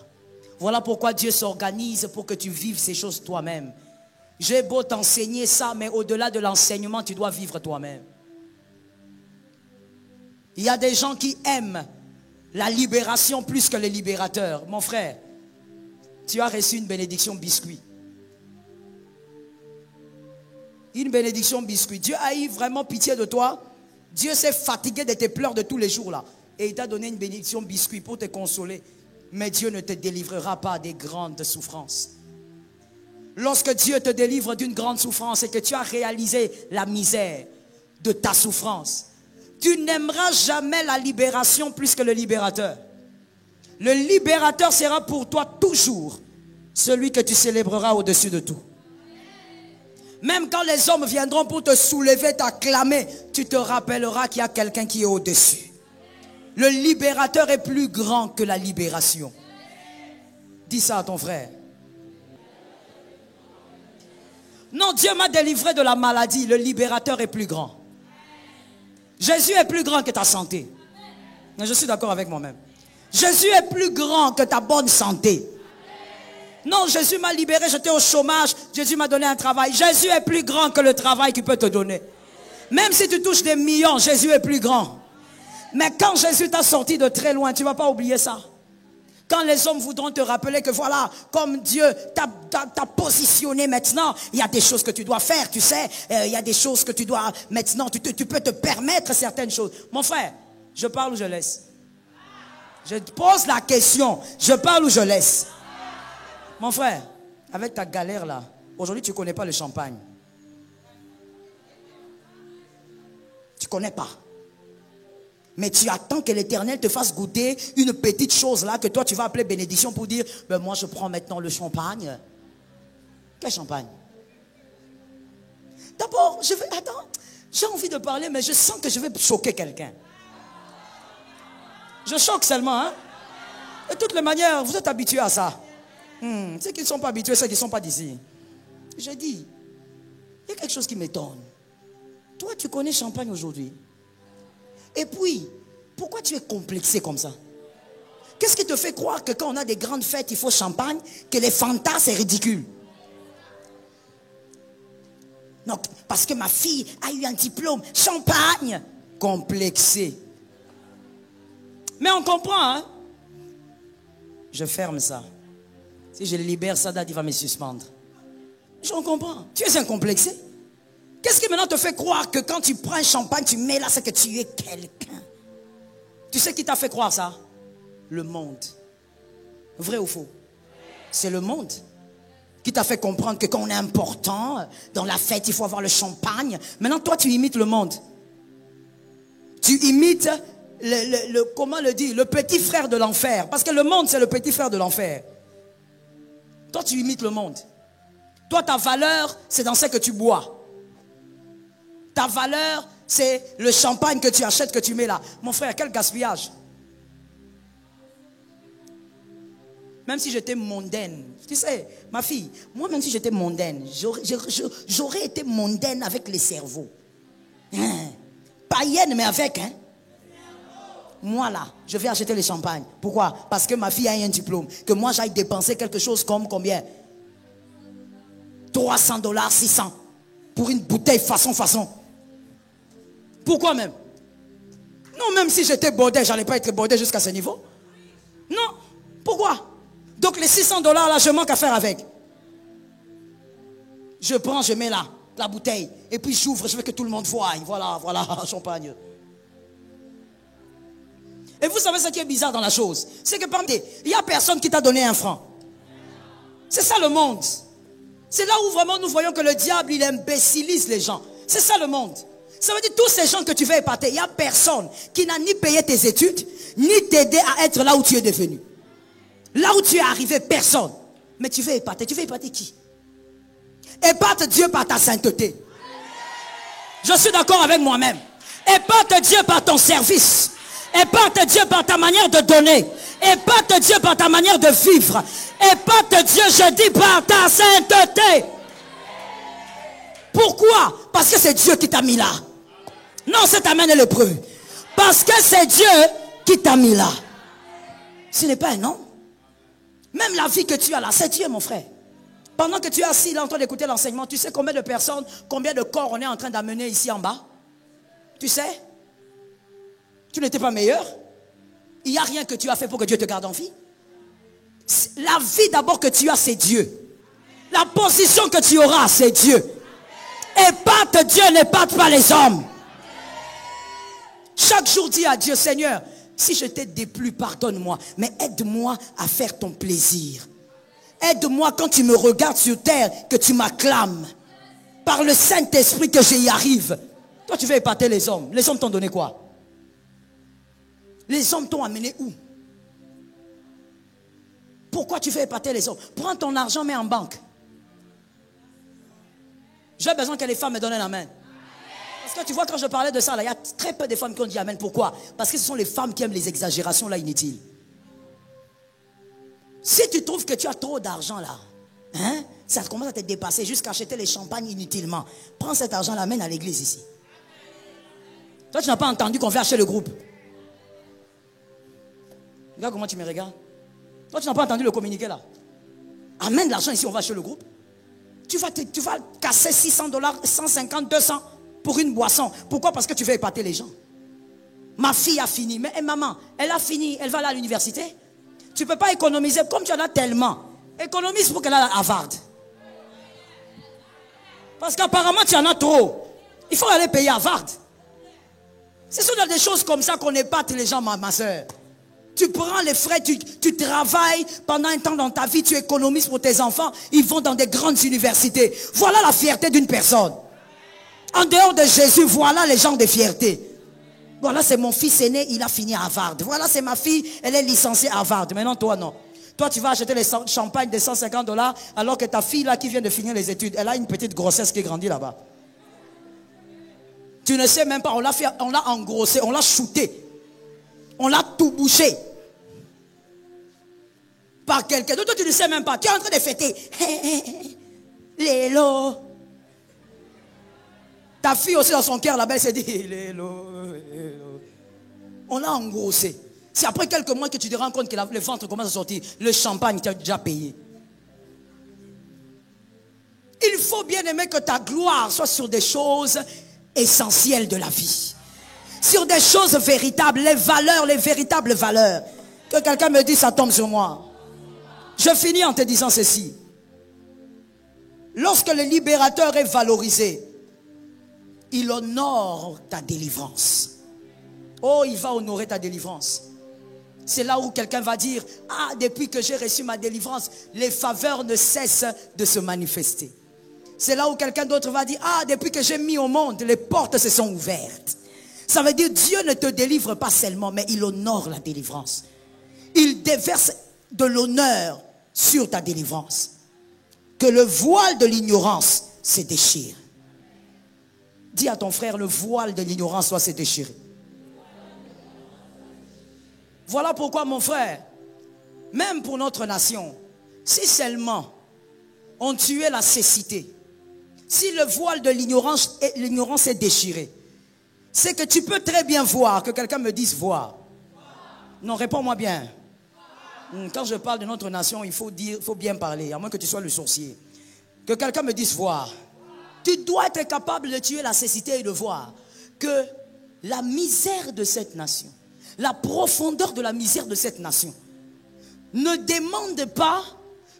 Voilà pourquoi Dieu s'organise pour que tu vives ces choses toi-même. J'ai beau t'enseigner ça, mais au-delà de l'enseignement, tu dois vivre toi-même. Il y a des gens qui aiment la libération plus que les libérateurs. Mon frère, tu as reçu une bénédiction biscuit. Une bénédiction biscuit. Dieu a eu vraiment pitié de toi. Dieu s'est fatigué de tes pleurs de tous les jours là. Et il t'a donné une bénédiction biscuit pour te consoler. Mais Dieu ne te délivrera pas des grandes souffrances. Lorsque Dieu te délivre d'une grande souffrance et que tu as réalisé la misère de ta souffrance, tu n'aimeras jamais la libération plus que le libérateur. Le libérateur sera pour toi toujours celui que tu célébreras au-dessus de tout. Même quand les hommes viendront pour te soulever, t'acclamer, tu te rappelleras qu'il y a quelqu'un qui est au-dessus. Le libérateur est plus grand que la libération. Dis ça à ton frère. Non, Dieu m'a délivré de la maladie. Le libérateur est plus grand. Jésus est plus grand que ta santé. Je suis d'accord avec moi-même. Jésus est plus grand que ta bonne santé. Non, Jésus m'a libéré, j'étais au chômage. Jésus m'a donné un travail. Jésus est plus grand que le travail qu'il peut te donner. Même si tu touches des millions, Jésus est plus grand. Mais quand Jésus t'a sorti de très loin, tu ne vas pas oublier ça. Quand les hommes voudront te rappeler que voilà, comme Dieu t'a positionné maintenant, il y a des choses que tu dois faire, tu sais. Il y a des choses que tu dois maintenant, tu peux te permettre certaines choses. Mon frère, je parle ou je laisse? Je te pose la question, je parle ou je laisse? Mon frère, avec ta galère là, aujourd'hui tu ne connais pas le champagne. Tu ne connais pas. Mais tu attends que l'Éternel te fasse goûter une petite chose là que toi tu vas appeler bénédiction pour dire, ben moi je prends maintenant le champagne. Quel champagne? D'abord, j'ai envie de parler, mais je sens que je vais choquer quelqu'un. Je choque seulement, hein? De toutes les manières, vous êtes habitués à ça. Ceux qui ne sont pas habitués, ceux qui ne sont pas d'ici. Je dis, il y a quelque chose qui m'étonne. Toi, tu connais champagne aujourd'hui. Et puis, pourquoi tu es complexé comme ça? Qu'est-ce qui te fait croire que quand on a des grandes fêtes, il faut champagne, que les fantas, c'est ridicule? Non, parce que ma fille a eu un diplôme, champagne, complexé. Mais on comprend, hein? Je ferme ça. Si je libère ça, il va me suspendre. J'en comprends. Tu es incomplexé. Qu'est-ce qui maintenant te fait croire que quand tu prends un champagne, tu mets là, c'est que tu es quelqu'un? Tu sais qui t'a fait croire ça? Le monde. Vrai ou faux? C'est le monde qui t'a fait comprendre que quand on est important, dans la fête, il faut avoir le champagne. Maintenant, toi, tu imites le monde. Tu imites comment le dire? Le petit frère de l'enfer. Parce que le monde, c'est le petit frère de l'enfer. Toi, tu imites le monde. Toi, ta valeur, c'est dans ce que tu bois. Ta valeur, c'est le champagne que tu achètes, que tu mets là. Mon frère, quel gaspillage. Même si j'étais mondaine. Tu sais, ma fille, moi même si j'étais mondaine, j'aurais été mondaine avec les cerveaux. Païenne, mais avec, hein. Moi là, je vais acheter le champagne. Pourquoi? Parce que ma fille a un diplôme. Que moi j'aille dépenser quelque chose comme combien? 300 $, 600. Pour une bouteille façon. Pourquoi même? Non, même si j'étais bordé, j'allais pas être bordé jusqu'à ce niveau. Non. Pourquoi? Donc les 600 $ là, je manque à faire avec. Je prends, je mets là, la bouteille. Et puis j'ouvre, je veux que tout le monde voie. Voilà, champagne. Et vous savez ce qui est bizarre dans la chose? C'est que parmi il n'y a personne qui t'a donné un franc. C'est ça le monde. C'est là où vraiment nous voyons que le diable, il imbécilise les gens. C'est ça le monde. Ça veut dire tous ces gens que tu veux épater, il n'y a personne qui n'a ni payé tes études, ni t'aider à être là où tu es devenu. Là où tu es arrivé, personne. Mais tu veux épater qui? Épate Dieu par ta sainteté. Je suis d'accord avec moi-même. Épate Dieu par ton service. Épate Dieu par ta manière de donner. Épate Dieu par ta manière de vivre. Épate Dieu, je dis, par ta sainteté. Pourquoi? Parce que c'est Dieu qui t'a mis là. Non, c'est ta main est lépreux. Parce que c'est Dieu qui t'a mis là. Ce n'est pas un homme. Même la vie que tu as là, c'est Dieu, mon frère. Pendant que tu es assis là en train d'écouter l'enseignement, tu sais combien de personnes, combien de corps on est en train d'amener ici en bas? Tu sais? Tu n'étais pas meilleur. Il n'y a rien que tu as fait pour que Dieu te garde en vie. La vie d'abord que tu as, c'est Dieu. La position que tu auras, c'est Dieu. Épate Dieu, n'épate pas les hommes. Chaque jour, dis à Dieu, Seigneur, si je t'ai déplu, pardonne-moi. Mais aide-moi à faire ton plaisir. Aide-moi quand tu me regardes sur terre, que tu m'acclames. Par le Saint-Esprit que j'y arrive. Toi, tu veux épater les hommes. Les hommes t'ont donné quoi? Les hommes t'ont amené où? Pourquoi tu veux épater les hommes? Prends ton argent, mets en banque. J'ai besoin que les femmes me donnent un amen. Parce que tu vois, quand je parlais de ça, là, il y a très peu de femmes qui ont dit amen. Pourquoi? Parce que ce sont les femmes qui aiment les exagérations là inutiles. Si tu trouves que tu as trop d'argent là, hein, ça commence à te dépasser jusqu'à acheter les champagnes inutilement. Prends cet argent là, amène à l'église ici. Toi, tu n'as pas entendu qu'on fait acheter le groupe. Regarde comment tu me regardes. Toi, tu n'as pas entendu le communiqué là. Amène l'argent ici, on va acheter le groupe. Tu vas casser 600 $, 150, 200 pour une boisson. Pourquoi? Parce que tu veux épater les gens. Ma fille a fini. Mais maman, elle a fini, elle va aller à l'université. Tu ne peux pas économiser comme tu en as tellement. Économise pour qu'elle aille à Harvard. Parce qu'apparemment tu en as trop. Il faut aller payer Harvard. Ce sont des choses comme ça qu'on épate les gens, ma soeur. Tu prends les frais, tu travailles pendant un temps dans ta vie, tu économises pour tes enfants, ils vont dans des grandes universités. Voilà la fierté d'une personne. En dehors de Jésus, voilà les gens de fierté. Voilà, c'est mon fils aîné, il a fini à Harvard. Voilà, c'est ma fille, elle est licenciée à Harvard. Maintenant, toi, non. Toi, tu vas acheter les champagnes de $150 alors que ta fille, là, qui vient de finir les études, elle a une petite grossesse qui grandit là-bas. Tu ne sais même pas, on l'a engrossé, on l'a shooté. On l'a tout bouché. Par quelqu'un. Toi, tu ne sais même pas. Tu es en train de fêter. Lélo. Ta fille aussi dans son cœur là-bas, elle s'est dit, Lélo. On l'a engrossé. C'est après quelques mois que tu te rends compte que le ventre commence à sortir. Le champagne, tu as déjà payé. Il faut bien aimer que ta gloire soit sur des choses essentielles de la vie. Sur des choses véritables, les valeurs, les véritables valeurs. Que quelqu'un me dise, ça tombe sur moi. Je finis en te disant ceci. Lorsque le libérateur est valorisé, il honore ta délivrance. Oh, il va honorer ta délivrance. C'est là où quelqu'un va dire, ah, depuis que j'ai reçu ma délivrance, les faveurs ne cessent de se manifester. C'est là où quelqu'un d'autre va dire, ah, depuis que j'ai mis au monde, les portes se sont ouvertes. Ça veut dire Dieu ne te délivre pas seulement, mais il honore la délivrance. Il déverse de l'honneur sur ta délivrance. Que le voile de l'ignorance se déchire. Dis à ton frère, le voile de l'ignorance doit se déchirer. Voilà pourquoi mon frère, même pour notre nation, si seulement on tuait la cécité, si le voile de l'ignorance est déchiré, c'est que tu peux très bien voir, que quelqu'un me dise voir. Non, réponds-moi bien. Quand je parle de notre nation, il faut bien parler, à moins que tu sois le sourcier. Que quelqu'un me dise voir. Tu dois être capable de tuer la cécité et de voir que la misère de cette nation, la profondeur de la misère de cette nation, ne demande pas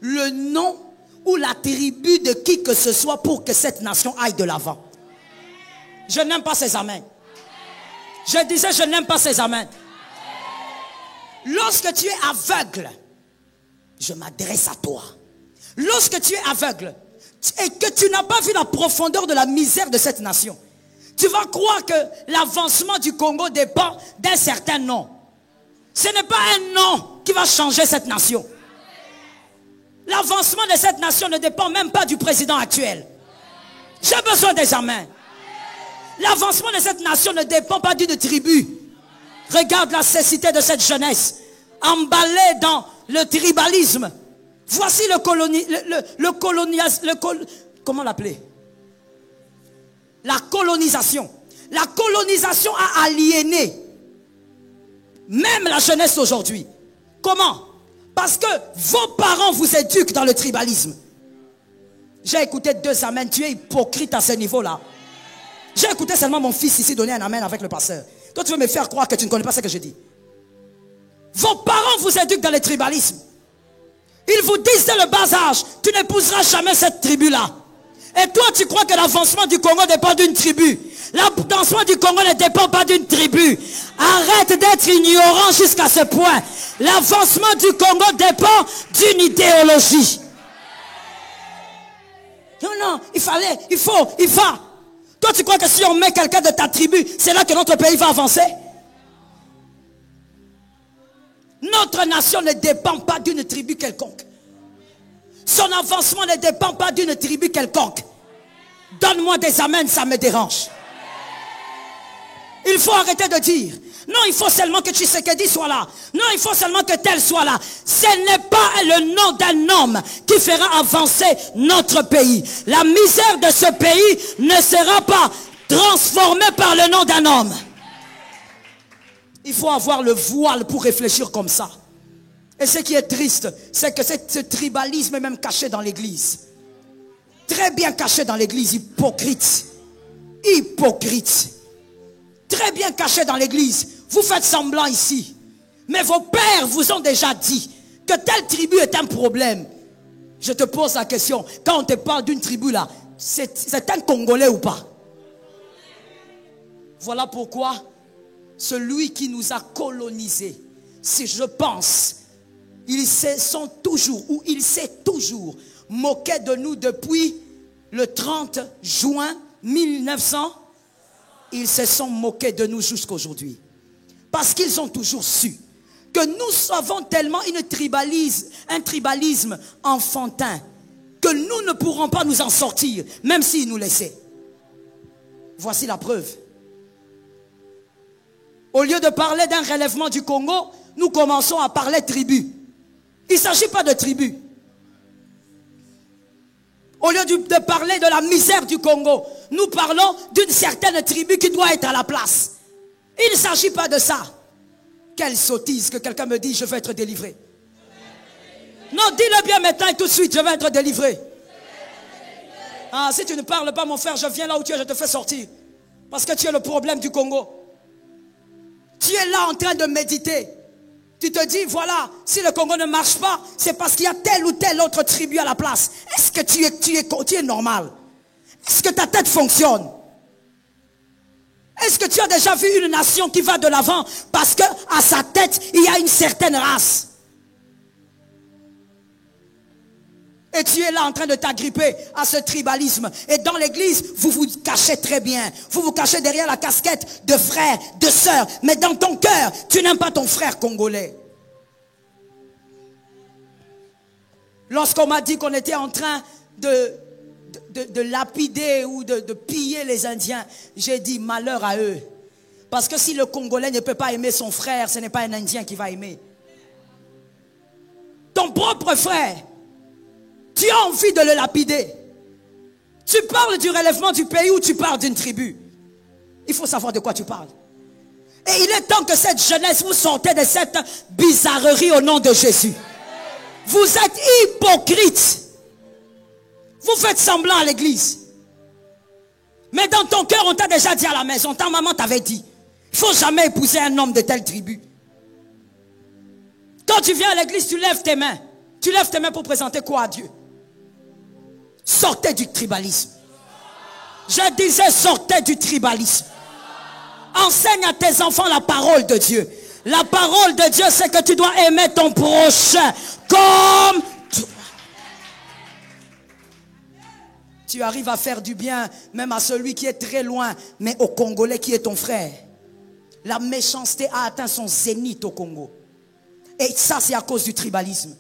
le nom ou l'attribut de qui que ce soit pour que cette nation aille de l'avant. Je n'aime pas ces amens. Je disais, je n'aime pas ces amens. Lorsque tu es aveugle, je m'adresse à toi. Lorsque tu es aveugle et que tu n'as pas vu la profondeur de la misère de cette nation, tu vas croire que l'avancement du Congo dépend d'un certain nom. Ce n'est pas un nom qui va changer cette nation. L'avancement de cette nation ne dépend même pas du président actuel. J'ai besoin des amens. L'avancement de cette nation ne dépend pas d'une tribu. Regarde la cécité de cette jeunesse, emballée dans le tribalisme. Voici comment l'appeler? La colonisation. La colonisation a aliéné même la jeunesse aujourd'hui. Comment? Parce que vos parents vous éduquent dans le tribalisme. J'ai écouté 2 amens. Tu es hypocrite à ce niveau-là. J'ai écouté seulement mon fils ici donner un amen avec le pasteur. Toi, tu veux me faire croire que tu ne connais pas ce que je dis. Vos parents vous éduquent dans le tribalisme. Ils vous disent dès le bas âge, tu n'épouseras jamais cette tribu-là. Et toi, tu crois que l'avancement du Congo dépend d'une tribu. L'avancement du Congo ne dépend pas d'une tribu. Arrête d'être ignorant jusqu'à ce point. L'avancement du Congo dépend d'une idéologie. Non, il va. Toi, tu crois que si on met quelqu'un de ta tribu, c'est là que notre pays va avancer? Notre nation ne dépend pas d'une tribu quelconque. Son avancement ne dépend pas d'une tribu quelconque. Donne-moi des amens, ça me dérange. Il faut arrêter de dire, non, il faut seulement que Tshisekedi soit là. Non, il faut seulement que tel soit là. Ce n'est pas le nom d'un homme qui fera avancer notre pays. La misère de ce pays ne sera pas transformée par le nom d'un homme. Il faut avoir le voile pour réfléchir comme ça. Et ce qui est triste, c'est que ce tribalisme est même caché dans l'église. Très bien caché dans l'église, hypocrite. Hypocrite. Très bien caché dans l'église. Vous faites semblant ici. Mais vos pères vous ont déjà dit que telle tribu est un problème. Je te pose la question. Quand on te parle d'une tribu là, c'est un Congolais ou pas? Voilà pourquoi celui qui nous a colonisés, si je pense, il s'est toujours moqué de nous depuis le 30 juin 1900. Ils se sont moqués de nous jusqu'à aujourd'hui. Parce qu'ils ont toujours su que nous avons tellement un tribalisme enfantin que nous ne pourrons pas nous en sortir, même s'ils nous laissaient. Voici la preuve. Au lieu de parler d'un relèvement du Congo, nous commençons à parler tribu. Il ne s'agit pas de tribu. Au lieu de parler de la misère du Congo, nous parlons d'une certaine tribu qui doit être à la place. Il ne s'agit pas de ça. Quelle sottise que quelqu'un me dit, je veux être délivré. Non, dis-le bien maintenant et tout de suite, je veux être délivré. Ah, si tu ne parles pas, mon frère, je viens là où tu es, je te fais sortir. Parce que tu es le problème du Congo. Tu es là en train de méditer. Tu te dis, voilà, si le Congo ne marche pas, c'est parce qu'il y a telle ou telle autre tribu à la place. Est-ce que tu es normal? Est-ce que ta tête fonctionne? Est-ce que tu as déjà vu une nation qui va de l'avant parce que à sa tête, il y a une certaine race? Et tu es là en train de t'agripper à ce tribalisme. Et dans l'église, vous vous cachez très bien. Vous vous cachez derrière la casquette de frère, de sœur. Mais dans ton cœur, tu n'aimes pas ton frère congolais. Lorsqu'on m'a dit qu'on était en train de lapider ou de piller les Indiens, j'ai dit malheur à eux. Parce que si le Congolais ne peut pas aimer son frère, ce n'est pas un Indien qui va aimer. Ton propre frère, tu as envie de le lapider. Tu parles du relèvement du pays ou tu parles d'une tribu? Il faut savoir de quoi tu parles. Et il est temps que cette jeunesse, vous sortez de cette bizarrerie au nom de Jésus. Vous êtes hypocrites. Vous faites semblant à l'église. Mais dans ton cœur, on t'a déjà dit à la maison, ta maman t'avait dit, il ne faut jamais épouser un homme de telle tribu. Quand tu viens à l'église, tu lèves tes mains. Tu lèves tes mains pour présenter quoi à Dieu? Sortez du tribalisme. Je disais, sortez du tribalisme. Enseigne à tes enfants la parole de Dieu. La parole de Dieu, c'est que tu dois aimer ton prochain comme toi. Tu arrives à faire du bien même à celui qui est très loin, mais au Congolais qui est ton frère. La méchanceté a atteint son zénith au Congo. Et ça, c'est à cause du tribalisme.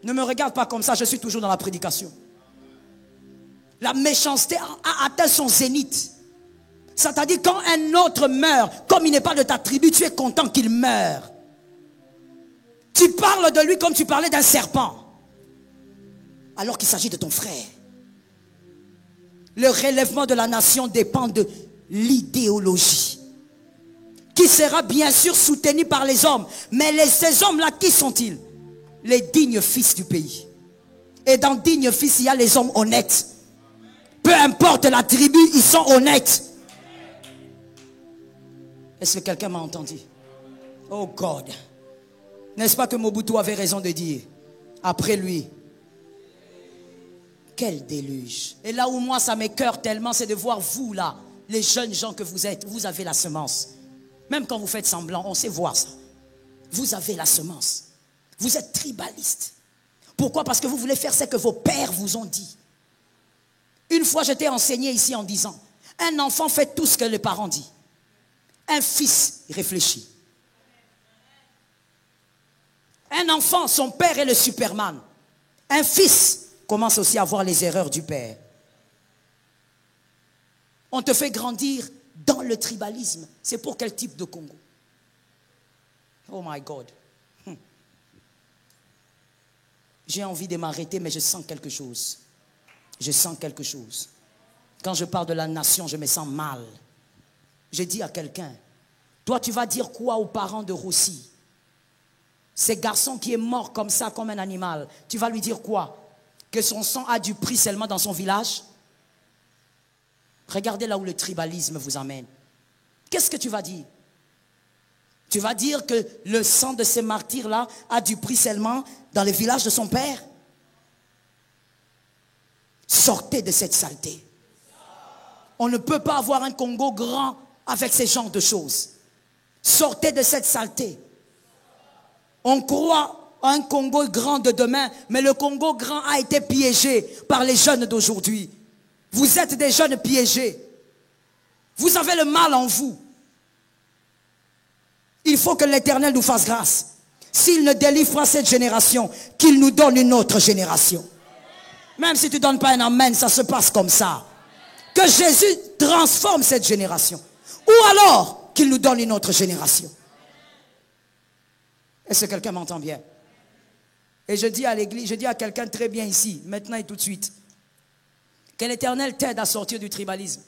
Ne me regarde pas comme ça, je suis toujours dans la prédication. La méchanceté a atteint son zénith. C'est-à-dire quand un autre meurt, comme il n'est pas de ta tribu, tu es content qu'il meure. Tu parles de lui comme tu parlais d'un serpent. Alors qu'il s'agit de ton frère. Le relèvement de la nation dépend de l'idéologie. Qui sera bien sûr soutenu par les hommes. Mais ces hommes-là, qui sont-ils? Les dignes fils du pays. Et dans dignes fils, il y a les hommes honnêtes. Peu importe la tribu, ils sont honnêtes. Est-ce que quelqu'un m'a entendu? Oh God. N'est-ce pas que Mobutu avait raison de dire, après lui, quel déluge. Et là où moi ça m'écoeure tellement, c'est de voir vous là, les jeunes gens que vous êtes, vous avez la semence. Même quand vous faites semblant, on sait voir ça. Vous avez la semence. Vous êtes tribaliste. Pourquoi? Parce que vous voulez faire ce que vos pères vous ont dit. Une fois j'étais enseigné ici en disant, un enfant fait tout ce que les parents disent. Un fils réfléchit. Un enfant, son père est le Superman. Un fils commence aussi à voir les erreurs du père. On te fait grandir dans le tribalisme. C'est pour quel type de Congo? Oh my God. J'ai envie de m'arrêter, mais je sens quelque chose. Je sens quelque chose. Quand je parle de la nation, je me sens mal. J'ai dit à quelqu'un, toi tu vas dire quoi aux parents de Rossi? Ce garçon qui est mort comme ça, comme un animal, tu vas lui dire quoi? Que son sang a du prix seulement dans son village? Regardez là où le tribalisme vous amène. Qu'est-ce que tu vas dire? Tu vas dire que le sang de ces martyrs-là a du prix seulement dans les villages de son père? Sortez de cette saleté. On ne peut pas avoir un Congo grand avec ces genres de choses. Sortez de cette saleté. On croit à un Congo grand de demain, mais le Congo grand a été piégé par les jeunes d'aujourd'hui. Vous êtes des jeunes piégés. Vous avez le mal en vous. Il faut que l'Éternel nous fasse grâce. S'il ne délivre pas cette génération, qu'il nous donne une autre génération. Même si tu ne donnes pas un amen, ça se passe comme ça. Que Jésus transforme cette génération. Ou alors, qu'il nous donne une autre génération. Est-ce que quelqu'un m'entend bien? Et je dis à l'église, je dis à quelqu'un très bien ici, maintenant et tout de suite, que l'Éternel t'aide à sortir du tribalisme.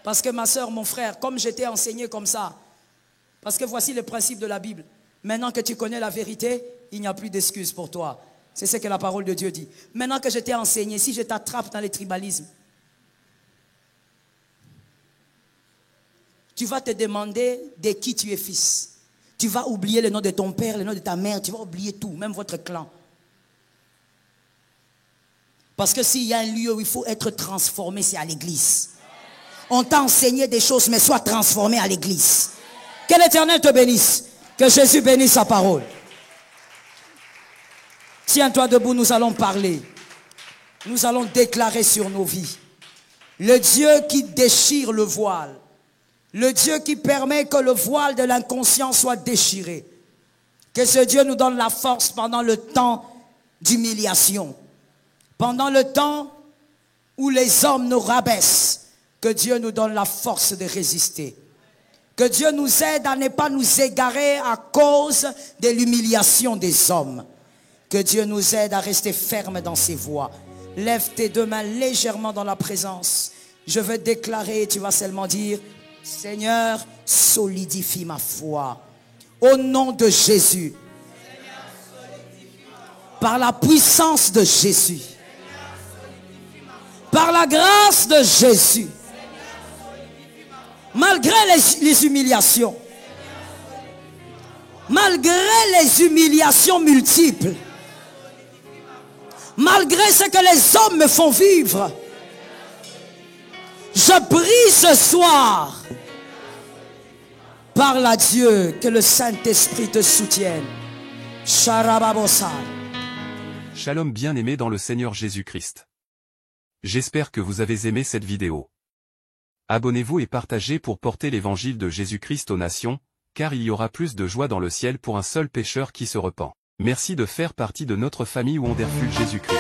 Parce que ma soeur, mon frère, comme j'étais enseigné comme ça, parce que voici le principe de la Bible. Maintenant que tu connais la vérité, il n'y a plus d'excuses pour toi. C'est ce que la parole de Dieu dit. Maintenant que je t'ai enseigné, si je t'attrape dans les tribalismes, tu vas te demander de qui tu es fils. Tu vas oublier le nom de ton père, le nom de ta mère, tu vas oublier tout, même votre clan. Parce que s'il y a un lieu où il faut être transformé, c'est à l'église. On t'a enseigné des choses, mais sois transformé à l'église. Que l'Éternel te bénisse. Que Jésus bénisse sa parole. Tiens-toi debout, nous allons parler. Nous allons déclarer sur nos vies. Le Dieu qui déchire le voile. Le Dieu qui permet que le voile de l'inconscient soit déchiré. Que ce Dieu nous donne la force pendant le temps d'humiliation. Pendant le temps où les hommes nous rabaissent. Que Dieu nous donne la force de résister. Que Dieu nous aide à ne pas nous égarer à cause de l'humiliation des hommes. Que Dieu nous aide à rester ferme dans ses voies. Lève tes deux mains légèrement dans la présence. Je veux déclarer, tu vas seulement dire, Seigneur, solidifie ma foi. Au nom de Jésus. Par la puissance de Jésus. Par la grâce de Jésus. Malgré les humiliations. Malgré les humiliations multiples. Malgré ce que les hommes me font vivre. Je prie ce soir. Parle à Dieu, que le Saint-Esprit te soutienne. Shalom bien-aimés dans le Seigneur Jésus-Christ. J'espère que vous avez aimé cette vidéo. Abonnez-vous et partagez pour porter l'évangile de Jésus-Christ aux nations, car il y aura plus de joie dans le ciel pour un seul pécheur qui se repent. Merci de faire partie de notre famille où on défule Jésus-Christ.